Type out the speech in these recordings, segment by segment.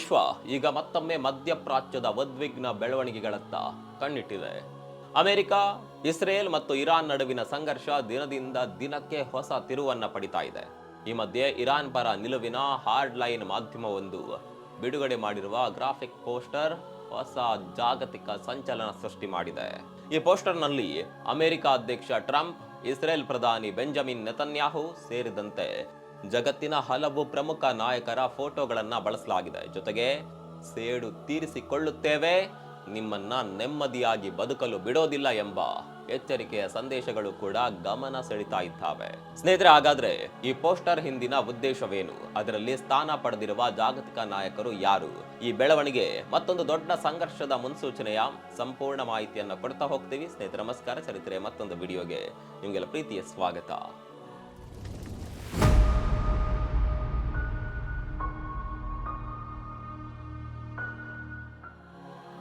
ವಿಶ್ವ ಈಗ ಮತ್ತೊಮ್ಮೆ ಮಧ್ಯಪ್ರಾಚ್ಯದ ಉದ್ವಿಗ್ನ ಬೆಳವಣಿಗೆಗಳತ್ತ ಕಣ್ಣಿಟ್ಟಿದೆ. ಅಮೆರಿಕ, ಇಸ್ರೇಲ್ ಮತ್ತು ಇರಾನ್ ನಡುವಿನ ಸಂಘರ್ಷ ದಿನದಿಂದ ದಿನಕ್ಕೆ ಹೊಸ ತಿರುವನ್ನ ಪಡಿತಾ ಇದೆ. ಈ ಮಧ್ಯೆ ಇರಾನ್ ಪರ ನಿಲುವಿನ ಹಾರ್ಡ್ ಲೈನ್ ಮಾಧ್ಯಮವೊಂದು ಬಿಡುಗಡೆ ಮಾಡಿರುವ ಗ್ರಾಫಿಕ್ ಪೋಸ್ಟರ್ ಹೊಸ ಜಾಗತಿಕ ಸಂಚಲನ ಸೃಷ್ಟಿ ಮಾಡಿದೆ. ಈ ಪೋಸ್ಟರ್ನಲ್ಲಿ ಅಮೆರಿಕ ಅಧ್ಯಕ್ಷ ಟ್ರಂಪ್, ಇಸ್ರೇಲ್ ಪ್ರಧಾನಿ ಬೆಂಜಮಿನ್ ನೆತನ್ಯಾಹು ಸೇರಿದಂತೆ ಜಗತ್ತಿನ ಹಲವು ಪ್ರಮುಖ ನಾಯಕರ ಫೋಟೋಗಳನ್ನ ಬಳಸಲಾಗಿದೆ. ಜೊತೆಗೆ ಸೇಡು ತೀರಿಸಿಕೊಳ್ಳುತ್ತೇವೆ, ನಿಮ್ಮನ್ನ ನೆಮ್ಮದಿಯಾಗಿ ಬದುಕಲು ಬಿಡೋದಿಲ್ಲ ಎಂಬ ಎಚ್ಚರಿಕೆಯ ಸಂದೇಶಗಳು ಕೂಡ ಗಮನ ಸೆಳೀತಾ ಇದ್ದಾವೆ. ಸ್ನೇಹಿತರೆ, ಹಾಗಾದ್ರೆ ಈ ಪೋಸ್ಟರ್ ಹಿಂದಿನ ಉದ್ದೇಶವೇನು? ಅದರಲ್ಲಿ ಸ್ಥಾನ ಪಡೆದಿರುವ ಜಾಗತಿಕ ನಾಯಕರು ಯಾರು? ಈ ಬೆಳವಣಿಗೆ ಮತ್ತೊಂದು ದೊಡ್ಡ ಸಂಘರ್ಷದ ಮುನ್ಸೂಚನೆಯ ಸಂಪೂರ್ಣ ಮಾಹಿತಿಯನ್ನು ಕೊಡ್ತಾ ಹೋಗ್ತೀವಿ. ಸ್ನೇಹಿತರೆ ನಮಸ್ಕಾರ. ಚರಿತ್ರೆ ಮತ್ತೊಂದು ವಿಡಿಯೋಗೆ ನಿಮಗೆಲ್ಲ ಪ್ರೀತಿಯ ಸ್ವಾಗತ.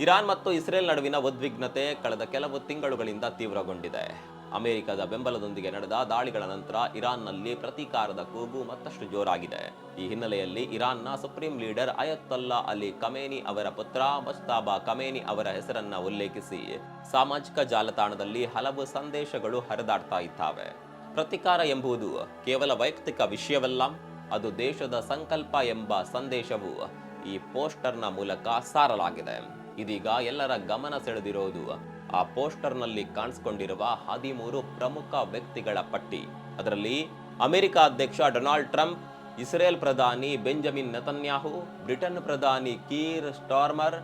ಇರಾನ್ ಮತ್ತು ಇಸ್ರೇಲ್ ನಡುವಿನ ಉದ್ವಿಗ್ನತೆ ಕಳೆದ ಕೆಲವು ತಿಂಗಳುಗಳಿಂದ ತೀವ್ರಗೊಂಡಿದೆ. ಅಮೆರಿಕದ ಬೆಂಬಲದೊಂದಿಗೆ ನಡೆದ ದಾಳಿಗಳ ನಂತರ ಇರಾನ್ನಲ್ಲಿ ಪ್ರತೀಕಾರದ ಕೂಗು ಮತ್ತಷ್ಟು ಜೋರಾಗಿದೆ. ಈ ಹಿನ್ನೆಲೆಯಲ್ಲಿ ಇರಾನ್ನ supreme leader Ayatollah Ali Khamenei ಅವರ ಪುತ್ರ ಮುಜ್ತಬಾ ಖಮೇನಿ ಅವರ ಹೆಸರನ್ನ ಉಲ್ಲೇಖಿಸಿ ಸಾಮಾಜಿಕ ಜಾಲತಾಣದಲ್ಲಿ ಹಲವು ಸಂದೇಶಗಳು ಹರಿದಾಡ್ತಾ ಇದ್ದಾವೆ. ಪ್ರತೀಕಾರ ಎಂಬುದು ಕೇವಲ ವೈಯಕ್ತಿಕ ವಿಷಯವಲ್ಲ, ಅದು ದೇಶದ ಸಂಕಲ್ಪ ಎಂಬ ಸಂದೇಶವು ಈ ಪೋಸ್ಟರ್ನ ಮೂಲಕ ಸಾರಲಾಗಿದೆ. ಇದೀಗ ಎಲ್ಲರ ಗಮನ ಸೆಳೆದಿರೋದು ಆ ಪೋಸ್ಟರ್ನಲ್ಲಿ ಕಾಣಿಸಿಕೊಂಡಿರುವ 13 ಪ್ರಮುಖ ವ್ಯಕ್ತಿಗಳ ಪಟ್ಟಿ. ಅದರಲ್ಲಿ ಅಮೆರಿಕ ಅಧ್ಯಕ್ಷ ಡೊನಾಲ್ಡ್ ಟ್ರಂಪ್, ಇಸ್ರೇಲ್ ಪ್ರಧಾನಿ ಬೆಂಜಮಿನ್ ನೆತನ್ಯಾಹು, ಬ್ರಿಟನ್ ಪ್ರಧಾನಿ ಕೀರ್ ಸ್ಟಾರ್ಮರ್,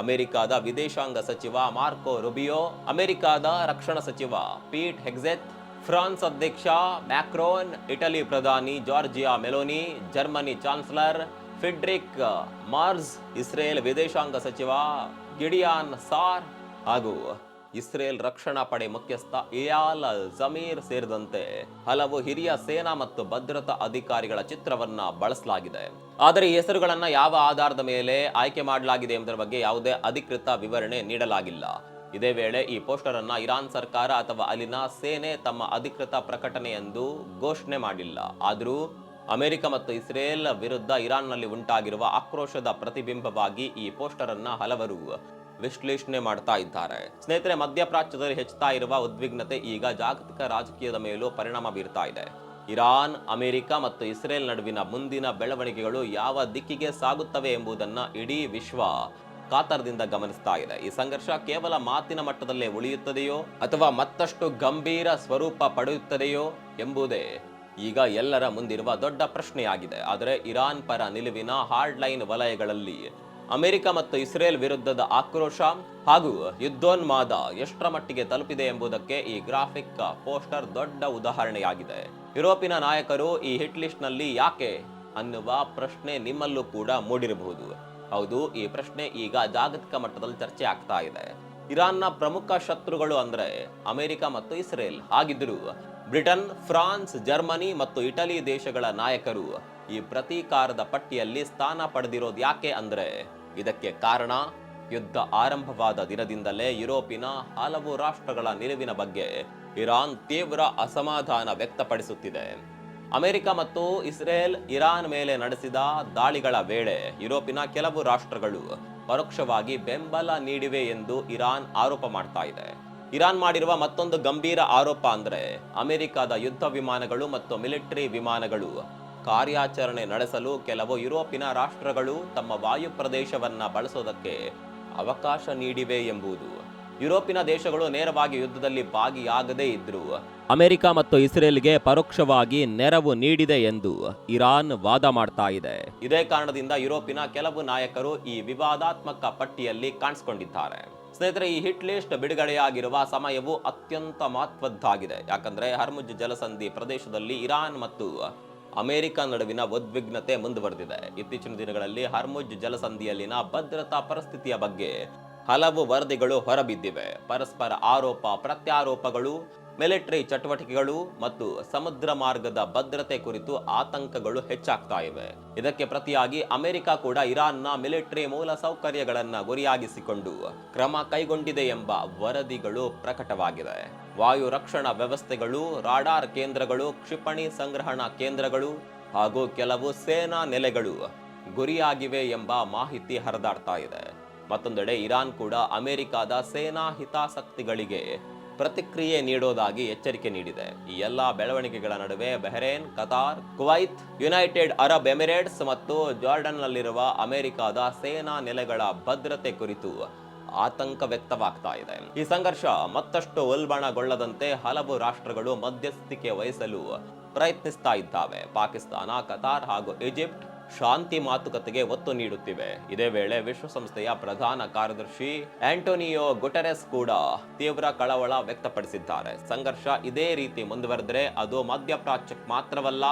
ಅಮೆರಿಕದ ವಿದೇಶಾಂಗ ಸಚಿವ ಮಾರ್ಕೋ ರುಬಿಯೋ, ಅಮೆರಿಕದ ರಕ್ಷಣಾ ಸಚಿವ ಪೀಟ್ ಹೆಗ್ಸೆತ್, ಫ್ರಾನ್ಸ್ ಅಧ್ಯಕ್ಷ ಮ್ಯಾಕ್ರೋನ್, ಇಟಲಿ ಪ್ರಧಾನಿ Giorgia Meloni, Germany chancellor Friedrich Merz, Israel ವಿದೇಶಾಂಗ ಸಚಿವ ಗಿಡಿಯಾನ್ ಸಾರ್ ಹಾಗೂ ಇಸ್ರೇಲ್ ರಕ್ಷಣಾ ಪಡೆ ಮುಖ್ಯಸ್ಥ ಇಯಾಲ್ ಜಮೀರ್ ಸೇರಿದಂತೆ ಹಲವು ಹಿರಿಯ ಸೇನಾ ಮತ್ತು ಭದ್ರತಾ ಅಧಿಕಾರಿಗಳ ಚಿತ್ರವನ್ನ ಬಳಸಲಾಗಿದೆ. ಆದರೆ ಈ ಹೆಸರುಗಳನ್ನ ಯಾವ ಆಧಾರದ ಮೇಲೆ ಆಯ್ಕೆ ಮಾಡಲಾಗಿದೆ ಎಂಬುದರ ಬಗ್ಗೆ ಯಾವುದೇ ಅಧಿಕೃತ ವಿವರಣೆ ನೀಡಲಾಗಿಲ್ಲ. ಇದೇ ವೇಳೆ ಈ ಪೋಸ್ಟರ್ ಅನ್ನ ಇರಾನ್ ಸರ್ಕಾರ ಅಥವಾ ಅಲ್ಲಿನ ಸೇನೆ ತಮ್ಮ ಅಧಿಕೃತ ಪ್ರಕಟಣೆ ಎಂದು ಘೋಷಣೆ ಮಾಡಿಲ್ಲ. ಆದರೂ ಅಮೆರಿಕ ಮತ್ತು ಇಸ್ರೇಲ್ ವಿರುದ್ಧ ಇರಾನ್ನಲ್ಲಿ ಉಂಟಾಗಿರುವ ಆಕ್ರೋಶದ ಪ್ರತಿಬಿಂಬವಾಗಿ ಈ ಪೋಸ್ಟರ್ ಅನ್ನ ಹಲವರು ವಿಶ್ಲೇಷಣೆ ಮಾಡ್ತಾ ಇದ್ದಾರೆ. ಸ್ನೇಹಿತರೆ, ಮಧ್ಯಪ್ರಾಚ್ಯದಲ್ಲಿ ಹೆಚ್ಚುತ್ತಾ ಇರುವ ಉದ್ವಿಗ್ನತೆ ಈಗ ಜಾಗತಿಕ ರಾಜಕೀಯದ ಮೇಲೂ ಪರಿಣಾಮ ಬೀರ್ತಾ ಇದೆ. ಇರಾನ್, ಅಮೆರಿಕ ಮತ್ತು ಇಸ್ರೇಲ್ ನಡುವಿನ ಮುಂದಿನ ಬೆಳವಣಿಗೆಗಳು ಯಾವ ದಿಕ್ಕಿಗೆ ಸಾಗುತ್ತವೆ ಎಂಬುದನ್ನ ಇಡೀ ವಿಶ್ವ ಕಾತರದಿಂದ ಗಮನಿಸ್ತಾ ಇದೆ. ಈ ಸಂಘರ್ಷ ಕೇವಲ ಮಾತಿನ ಮಟ್ಟದಲ್ಲೇ ಉಳಿಯುತ್ತದೆಯೋ ಅಥವಾ ಮತ್ತಷ್ಟು ಗಂಭೀರ ಸ್ವರೂಪ ಪಡೆಯುತ್ತದೆಯೋ ಎಂಬುದೇ ಈಗ ಎಲ್ಲರ ಮುಂದಿರುವ ದೊಡ್ಡ ಪ್ರಶ್ನೆಯಾಗಿದೆ. ಆದರೆ ಇರಾನ್ ಪರ ನಿಲುವಿನ ಹಾರ್ಡ್ ಲೈನ್ ವಲಯಗಳಲ್ಲಿ ಅಮೆರಿಕ ಮತ್ತು ಇಸ್ರೇಲ್ ವಿರುದ್ಧದ ಆಕ್ರೋಶ ಹಾಗೂ ಯುದ್ಧೋನ್ಮಾದ ಎಷ್ಟರ ಮಟ್ಟಿಗೆ ತಲುಪಿದೆ ಎಂಬುದಕ್ಕೆ ಈ ಗ್ರಾಫಿಕ್ ಪೋಸ್ಟರ್ ದೊಡ್ಡ ಉದಾಹರಣೆಯಾಗಿದೆ. ಯುರೋಪಿನ ನಾಯಕರು ಈ ಹಿಟ್ ಲಿಸ್ಟ್ ನಲ್ಲಿ ಯಾಕೆ ಅನ್ನುವ ಪ್ರಶ್ನೆ ನಿಮ್ಮಲ್ಲೂ ಕೂಡ ಮೂಡಿರಬಹುದು. ಹೌದು, ಈ ಪ್ರಶ್ನೆ ಈಗ ಜಾಗತಿಕ ಮಟ್ಟದಲ್ಲಿ ಚರ್ಚೆ ಆಗ್ತಾ ಇದೆ. ಇರಾನ್ನ ಪ್ರಮುಖ ಶತ್ರುಗಳು ಅಂದ್ರೆ ಅಮೆರಿಕ ಮತ್ತು ಇಸ್ರೇಲ್. ಹಾಗಿದ್ದರೂ ಬ್ರಿಟನ್, ಫ್ರಾನ್ಸ್, ಜರ್ಮನಿ ಮತ್ತು ಇಟಲಿ ದೇಶಗಳ ನಾಯಕರು ಈ ಪ್ರತೀಕಾರದ ಪಟ್ಟಿಯಲ್ಲಿ ಸ್ಥಾನ ಪಡೆದಿರೋದು ಯಾಕೆ ಅಂದ್ರೆ ಇದಕ್ಕೆ ಕಾರಣ ಯುದ್ಧ ಆರಂಭವಾದ ದಿನದಿಂದಲೇ ಯುರೋಪಿನ ಹಲವು ರಾಷ್ಟ್ರಗಳ ನಿಲುವಿನ ಬಗ್ಗೆ ಇರಾನ್ ತೀವ್ರ ಅಸಮಾಧಾನ ವ್ಯಕ್ತಪಡಿಸುತ್ತಿದೆ. ಅಮೆರಿಕ ಮತ್ತು ಇಸ್ರೇಲ್ ಇರಾನ್ ಮೇಲೆ ನಡೆಸಿದ ದಾಳಿಗಳ ವೇಳೆ ಯುರೋಪಿನ ಕೆಲವು ರಾಷ್ಟ್ರಗಳು ಪರೋಕ್ಷವಾಗಿ ಬೆಂಬಲ ನೀಡಿವೆ ಎಂದು ಇರಾನ್ ಆರೋಪ ಮಾಡ್ತಾ ಇದೆ. ಇರಾನ್ ಮಾಡಿರುವ ಮತ್ತೊಂದು ಗಂಭೀರ ಆರೋಪ ಅಂದ್ರೆ ಅಮೆರಿಕದ ಯುದ್ಧ ವಿಮಾನಗಳು ಮತ್ತು ಮಿಲಿಟರಿ ವಿಮಾನಗಳು ಕಾರ್ಯಾಚರಣೆ ನಡೆಸಲು ಕೆಲವು ಯುರೋಪಿನ ರಾಷ್ಟ್ರಗಳು ತಮ್ಮ ವಾಯು ಪ್ರದೇಶವನ್ನ ಬಳಸೋದಕ್ಕೆ ಅವಕಾಶ ನೀಡಿವೆ ಎಂಬುದು. ಯುರೋಪಿನ ದೇಶಗಳು ನೇರವಾಗಿ ಯುದ್ಧದಲ್ಲಿ ಭಾಗಿಯಾಗದೇ ಇದ್ರೂ ಅಮೆರಿಕ ಮತ್ತು ಇಸ್ರೇಲ್ಗೆ ಪರೋಕ್ಷವಾಗಿ ನೆರವು ನೀಡಿದೆ ಎಂದು ಇರಾನ್ ವಾದ ಮಾಡ್ತಾ ಇದೆ. ಇದೇ ಕಾರಣದಿಂದ ಯುರೋಪಿನ ಕೆಲವು ನಾಯಕರು ಈ ವಿವಾದಾತ್ಮಕ ಪಟ್ಟಿಯಲ್ಲಿ ಕಾಣಿಸಿಕೊಂಡಿದ್ದಾರೆ. ಸ್ನೇಹಿತರೆ, ಈ ಹಿಟ್ ಲಿಸ್ಟ್ ಬಿಡುಗಡೆಯಾಗಿರುವ ಸಮಯವು ಅತ್ಯಂತ ಮಹತ್ವದ್ದಾಗಿದೆ. ಯಾಕಂದ್ರೆ ಹರ್ಮುಜ್ ಜಲಸಂಧಿ ಪ್ರದೇಶದಲ್ಲಿ ಇರಾನ್ ಮತ್ತು ಅಮೆರಿಕ ನಡುವಿನ ಉದ್ವಿಗ್ನತೆ ಮುಂದುವರೆದಿದೆ. ಇತ್ತೀಚಿನ ದಿನಗಳಲ್ಲಿ ಹರ್ಮುಜ್ ಜಲಸಂಧಿಯಲ್ಲಿನ ಭದ್ರತಾ ಪರಿಸ್ಥಿತಿಯ ಬಗ್ಗೆ ಹಲವು ವರದಿಗಳು ಹೊರಬಿದ್ದಿವೆ. ಪರಸ್ಪರ ಆರೋಪ ಪ್ರತ್ಯಾರೋಪಗಳು, ಮಿಲಿಟರಿ ಚಟುವಟಿಕೆಗಳು ಮತ್ತು ಸಮುದ್ರ ಮಾರ್ಗದ ಭದ್ರತೆ ಕುರಿತು ಆತಂಕಗಳು ಹೆಚ್ಚಾಗ್ತಾ ಇವೆ. ಇದಕ್ಕೆ ಪ್ರತಿಯಾಗಿ ಅಮೆರಿಕ ಕೂಡ ಇರಾನ್ನ ಮಿಲಿಟರಿ ಮೂಲ ಸೌಕರ್ಯಗಳನ್ನ ಗುರಿಯಾಗಿಸಿಕೊಂಡು ಕ್ರಮ ಕೈಗೊಂಡಿದೆ ಎಂಬ ವರದಿಗಳು ಪ್ರಕಟವಾಗಿವೆ. ವಾಯು ರಕ್ಷಣಾ ವ್ಯವಸ್ಥೆಗಳು, ರಾಡಾರ್ ಕೇಂದ್ರಗಳು, ಕ್ಷಿಪಣಿ ಸಂಗ್ರಹಣಾ ಕೇಂದ್ರಗಳು ಹಾಗೂ ಕೆಲವು ಸೇನಾ ನೆಲೆಗಳು ಗುರಿಯಾಗಿವೆ ಎಂಬ ಮಾಹಿತಿ ಹರಿದಾಡ್ತಾ ಇದೆ. ಮತ್ತೊಂದೆಡೆ ಇರಾನ್ ಕೂಡ ಅಮೆರಿಕದ ಸೇನಾ ಹಿತಾಸಕ್ತಿಗಳಿಗೆ ಪ್ರತಿಕ್ರಿಯೆ ನೀಡೋದಾಗಿ ಎಚ್ಚರಿಕೆ ನೀಡಿದೆ. ಈ ಎಲ್ಲಾ ಬೆಳವಣಿಗೆಗಳ ನಡುವೆ Bahrain, Qatar, Kuwait, United Arab Emirates ಮತ್ತು ಜಾರ್ಡನ್ನಲ್ಲಿರುವ ಅಮೆರಿಕದ ಸೇನಾ ನೆಲೆಗಳ ಭದ್ರತೆ ಕುರಿತು ಆತಂಕ ವ್ಯಕ್ತವಾಗ್ತಾ ಇದೆ. ಈ ಸಂಘರ್ಷ ಮತ್ತಷ್ಟು ಉಲ್ಬಣಗೊಳ್ಳದಂತೆ ಹಲವು ರಾಷ್ಟ್ರಗಳು ಮಧ್ಯಸ್ಥಿಕೆ ವಹಿಸಲು ಪ್ರಯತ್ನಿಸ್ತಾ ಇದ್ದಾವೆ. ಪಾಕಿಸ್ತಾನ, ಕತಾರ್ ಹಾಗೂ ಈಜಿಪ್ಟ್ ಶಾಂತಿ ಮಾತುಕತೆಗೆ ಒತ್ತು ನೀಡುತ್ತಿವೆ. ಇದೇ ವೇಳೆ ವಿಶ್ವಸಂಸ್ಥೆಯ ಪ್ರಧಾನ ಕಾರ್ಯದರ್ಶಿ ಆಂಟೋನಿಯೋ ಗುಟೆರೆಸ್ ಕೂಡ ತೀವ್ರ ಕಳವಳ ವ್ಯಕ್ತಪಡಿಸಿದ್ದಾರೆ. ಸಂಘರ್ಷ ಇದೇ ರೀತಿ ಮುಂದುವರೆದರೆ ಅದು ಮಧ್ಯಪ್ರಾಚ್ಯಕ್ಕೆ ಮಾತ್ರವಲ್ಲ,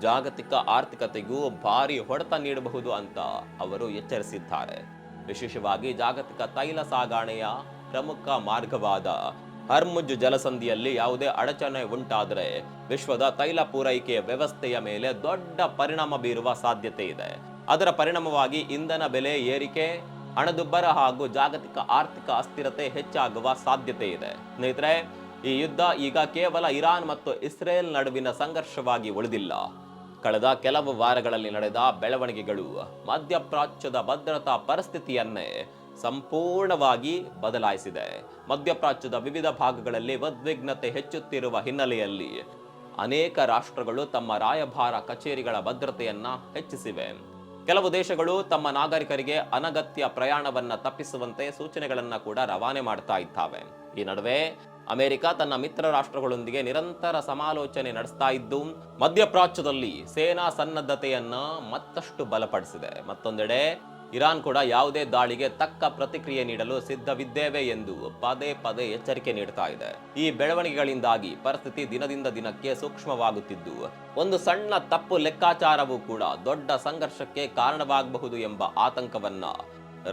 ಜಾಗತಿಕ ಆರ್ಥಿಕತೆಗೂ ಭಾರಿ ಹೊಡೆತ ನೀಡಬಹುದು ಅಂತ ಅವರು ಎಚ್ಚರಿಸಿದ್ದಾರೆ. ವಿಶೇಷವಾಗಿ ಜಾಗತಿಕ ತೈಲ ಸಾಗಣೆಯ ಪ್ರಮುಖ ಮಾರ್ಗವಾದ ಹರ್ಮುಜ್ ಜಲಸಂಧಿಯಲ್ಲಿ ಯಾವುದೇ ಅಡಚಣೆ ಉಂಟಾದರೆ ವಿಶ್ವದ ತೈಲ ಪೂರೈಕೆ ವ್ಯವಸ್ಥೆಯ ಮೇಲೆ ದೊಡ್ಡ ಪರಿಣಾಮ ಬೀರುವ ಸಾಧ್ಯತೆ ಇದೆ. ಅದರ ಪರಿಣಾಮವಾಗಿ ಇಂಧನ ಬೆಲೆ ಏರಿಕೆ, ಹಣದುಬ್ಬರ ಹಾಗೂ ಜಾಗತಿಕ ಆರ್ಥಿಕ ಅಸ್ಥಿರತೆ ಹೆಚ್ಚಾಗುವ ಸಾಧ್ಯತೆ ಇದೆ. ಸ್ನೇಹಿತರೆ, ಈ ಯುದ್ಧ ಈಗ ಕೇವಲ ಇರಾನ್ ಮತ್ತು ಇಸ್ರೇಲ್ ನಡುವಿನ ಸಂಘರ್ಷವಾಗಿ ಉಳಿದಿಲ್ಲ. ಕಳೆದ ಕೆಲವು ವಾರಗಳಲ್ಲಿ ನಡೆದ ಬೆಳವಣಿಗೆಗಳು ಮಧ್ಯಪ್ರಾಚ್ಯದ ಭದ್ರತಾ ಪರಿಸ್ಥಿತಿಯನ್ನೇ ಸಂಪೂರ್ಣವಾಗಿ ಬದಲಾಯಿಸಿದೆ. ಮಧ್ಯಪ್ರಾಚ್ಯದ ವಿವಿಧ ಭಾಗಗಳಲ್ಲಿ ಉದ್ವಿಗ್ನತೆ ಹೆಚ್ಚುತ್ತಿರುವ ಹಿನ್ನೆಲೆಯಲ್ಲಿ ಅನೇಕ ರಾಷ್ಟ್ರಗಳು ತಮ್ಮ ರಾಯಭಾರ ಕಚೇರಿಗಳ ಭದ್ರತೆಯನ್ನ ಹೆಚ್ಚಿಸಿವೆ. ಕೆಲವು ದೇಶಗಳು ತಮ್ಮ ನಾಗರಿಕರಿಗೆ ಅನಗತ್ಯ ಪ್ರಯಾಣವನ್ನ ತಪ್ಪಿಸುವಂತೆ ಸೂಚನೆಗಳನ್ನ ಕೂಡ ರವಾನೆ ಮಾಡ್ತಾ ಇದ್ದಾವೆ. ಈ ನಡುವೆ ಅಮೆರಿಕ ತನ್ನ ಮಿತ್ರ ರಾಷ್ಟ್ರಗಳೊಂದಿಗೆ ನಿರಂತರ ಸಮಾಲೋಚನೆ ನಡೆಸ್ತಾ ಇದ್ದು ಮಧ್ಯಪ್ರಾಚ್ಯದಲ್ಲಿ ಸೇನಾ ಸನ್ನದ್ಧತೆಯನ್ನ ಮತ್ತಷ್ಟು ಬಲಪಡಿಸಿದೆ. ಮತ್ತೊಂದೆಡೆ ಇರಾನ್ ಕೂಡ ಯಾವುದೇ ದಾಳಿಗೆ ತಕ್ಕ ಪ್ರತಿಕ್ರಿಯೆ ನೀಡಲು ಸಿದ್ಧವಿದ್ದೇವೆ ಎಂದು ಪದೇ ಪದೇ ಎಚ್ಚರಿಕೆ ನೀಡ್ತಾ ಇದೆ. ಈ ಬೆಳವಣಿಗೆಗಳಿಂದಾಗಿ ಪರಿಸ್ಥಿತಿ ದಿನದಿಂದ ದಿನಕ್ಕೆ ಸೂಕ್ಷ್ಮವಾಗುತ್ತಿದ್ದು ಒಂದು ಸಣ್ಣ ತಪ್ಪು ಲೆಕ್ಕಾಚಾರವೂ ಕೂಡ ದೊಡ್ಡ ಸಂಘರ್ಷಕ್ಕೆ ಕಾರಣವಾಗಬಹುದು ಎಂಬ ಆತಂಕವನ್ನ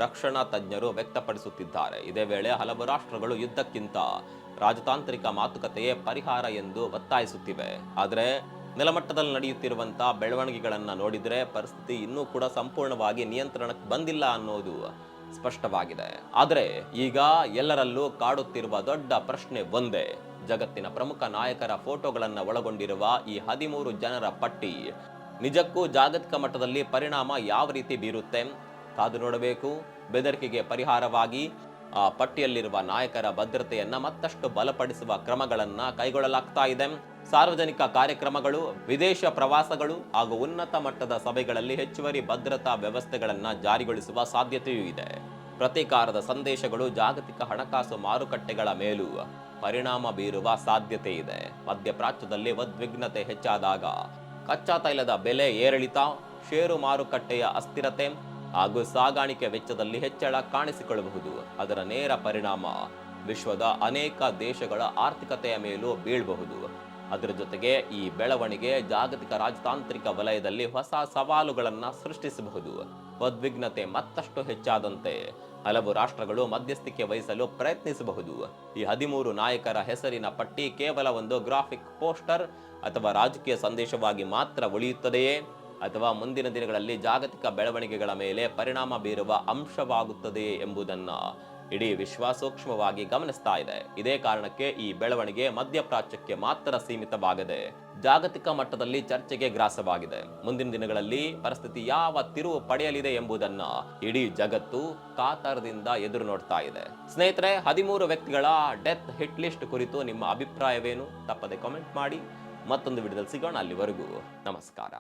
ರಕ್ಷಣಾ ತಜ್ಞರು ವ್ಯಕ್ತಪಡಿಸುತ್ತಿದ್ದಾರೆ. ಇದೇ ವೇಳೆ ಹಲವು ರಾಷ್ಟ್ರಗಳು ಯುದ್ಧಕ್ಕಿಂತ ರಾಜತಾಂತ್ರಿಕ ಮಾತುಕತೆಯೇ ಪರಿಹಾರ ಎಂದು ಒತ್ತಾಯಿಸುತ್ತಿವೆ. ಆದರೆ ನೆಲಮಟ್ಟದಲ್ಲಿ ನಡೆಯುತ್ತಿರುವಂತಹ ಬೆಳವಣಿಗೆಗಳನ್ನ ನೋಡಿದ್ರೆ ಪರಿಸ್ಥಿತಿ ಇನ್ನೂ ಕೂಡ ಸಂಪೂರ್ಣವಾಗಿ ನಿಯಂತ್ರಣಕ್ಕೆ ಬಂದಿಲ್ಲ ಅನ್ನೋದು ಸ್ಪಷ್ಟವಾಗಿದೆ. ಆದರೆ ಈಗ ಎಲ್ಲರಲ್ಲೂ ಕಾಡುತ್ತಿರುವ ದೊಡ್ಡ ಪ್ರಶ್ನೆ ಒಂದೇ: ಜಗತ್ತಿನ ಪ್ರಮುಖ ನಾಯಕರ ಫೋಟೋಗಳನ್ನು ಒಳಗೊಂಡಿರುವ ಈ 13 ಜನರ ಪಟ್ಟಿ ನಿಜಕ್ಕೂ ಜಾಗತಿಕ ಮಟ್ಟದಲ್ಲಿ ಪರಿಣಾಮ ಯಾವ ರೀತಿ ಬೀರುತ್ತೆ ಕಾದು ನೋಡಬೇಕು. ಬೆದರಿಕೆಗೆ ಪರಿಹಾರವಾಗಿ ಆ ಪಟ್ಟಿಯಲ್ಲಿರುವ ನಾಯಕರ ಭದ್ರತೆಯನ್ನ ಮತ್ತಷ್ಟು ಬಲಪಡಿಸುವ ಕ್ರಮಗಳನ್ನ ಕೈಗೊಳ್ಳಲಾಗ್ತಾ ಇದೆ. ಸಾರ್ವಜನಿಕ ಕಾರ್ಯಕ್ರಮಗಳು, ವಿದೇಶ ಪ್ರವಾಸಗಳು ಹಾಗೂ ಉನ್ನತ ಮಟ್ಟದ ಸಭೆಗಳಲ್ಲಿ ಹೆಚ್ಚುವರಿ ಭದ್ರತಾ ವ್ಯವಸ್ಥೆಗಳನ್ನ ಜಾರಿಗೊಳಿಸುವ ಸಾಧ್ಯತೆಯೂ ಇದೆ. ಪ್ರತೀಕಾರದ ಸಂದೇಶಗಳು ಜಾಗತಿಕ ಹಣಕಾಸು ಮಾರುಕಟ್ಟೆಗಳ ಮೇಲೂ ಪರಿಣಾಮ ಬೀರುವ ಸಾಧ್ಯತೆ ಇದೆ. ಮಧ್ಯಪ್ರಾಚ್ಯದಲ್ಲಿ ಉದ್ವಿಗ್ನತೆ ಹೆಚ್ಚಾದಾಗ ಕಚ್ಚಾ ತೈಲದ ಬೆಲೆ ಏರಿಳಿತ, ಷೇರು ಮಾರುಕಟ್ಟೆಯ ಅಸ್ಥಿರತೆ ಹಾಗೂ ಸಾಗಾಣಿಕೆ ವೆಚ್ಚದಲ್ಲಿ ಹೆಚ್ಚಳ ಕಾಣಿಸಿಕೊಳ್ಳಬಹುದು. ಅದರ ನೇರ ಪರಿಣಾಮ ವಿಶ್ವದ ಅನೇಕ ದೇಶಗಳ ಆರ್ಥಿಕತೆಯ ಮೇಲೂ ಬೀಳಬಹುದು. ಅದರ ಜೊತೆಗೆ ಈ ಬೆಳವಣಿಗೆ ಜಾಗತಿಕ ರಾಜತಾಂತ್ರಿಕ ವಲಯದಲ್ಲಿ ಹೊಸ ಸವಾಲುಗಳನ್ನು ಸೃಷ್ಟಿಸಬಹುದು. ಉದ್ವಿಗ್ನತೆ ಮತ್ತಷ್ಟು ಹೆಚ್ಚಾದಂತೆ ಹಲವು ರಾಷ್ಟ್ರಗಳು ಮಧ್ಯಸ್ಥಿಕೆ ವಹಿಸಲು ಪ್ರಯತ್ನಿಸಬಹುದು. ಈ 13 ನಾಯಕರ ಹೆಸರಿನ ಪಟ್ಟಿ ಕೇವಲ ಒಂದು ಗ್ರಾಫಿಕ್ ಪೋಸ್ಟರ್ ಅಥವಾ ರಾಜಕೀಯ ಸಂದೇಶವಾಗಿ ಮಾತ್ರ ಉಳಿಯುತ್ತದೆಯೇ, ಅಥವಾ ಮುಂದಿನ ದಿನಗಳಲ್ಲಿ ಜಾಗತಿಕ ಬೆಳವಣಿಗೆಗಳ ಮೇಲೆ ಪರಿಣಾಮ ಬೀರುವ ಅಂಶವಾಗುತ್ತದೆಯೇ ಎಂಬುದನ್ನ ಇಡೀ ವಿಶ್ವ ಸೂಕ್ಷ್ಮವಾಗಿ ಗಮನಿಸ್ತಾ ಇದೆ. ಇದೇ ಕಾರಣಕ್ಕೆ ಈ ಬೆಳವಣಿಗೆ ಮಧ್ಯಪ್ರಾಚ್ಯಕ್ಕೆ ಮಾತ್ರ ಸೀಮಿತವಾಗದೆ ಜಾಗತಿಕ ಮಟ್ಟದಲ್ಲಿ ಚರ್ಚೆಗೆ ಗ್ರಾಸವಾಗಿದೆ. ಮುಂದಿನ ದಿನಗಳಲ್ಲಿ ಪರಿಸ್ಥಿತಿ ಯಾವ ತಿರುವು ಪಡೆಯಲಿದೆ ಎಂಬುದನ್ನ ಇಡೀ ಜಗತ್ತು ಕಾತರದಿಂದ ಎದುರು ನೋಡ್ತಾ ಇದೆ. ಸ್ನೇಹಿತರೆ, 13 ವ್ಯಕ್ತಿಗಳ ಡೆತ್ ಹಿಟ್ ಲಿಸ್ಟ್ ಕುರಿತು ನಿಮ್ಮ ಅಭಿಪ್ರಾಯವೇನು? ತಪ್ಪದೆ ಕಾಮೆಂಟ್ ಮಾಡಿ. ಮತ್ತೊಂದು ವಿಡಿಯೋದಲ್ಲಿ ಸಿಗೋಣ. ಅಲ್ಲಿವರೆಗೂ ನಮಸ್ಕಾರ.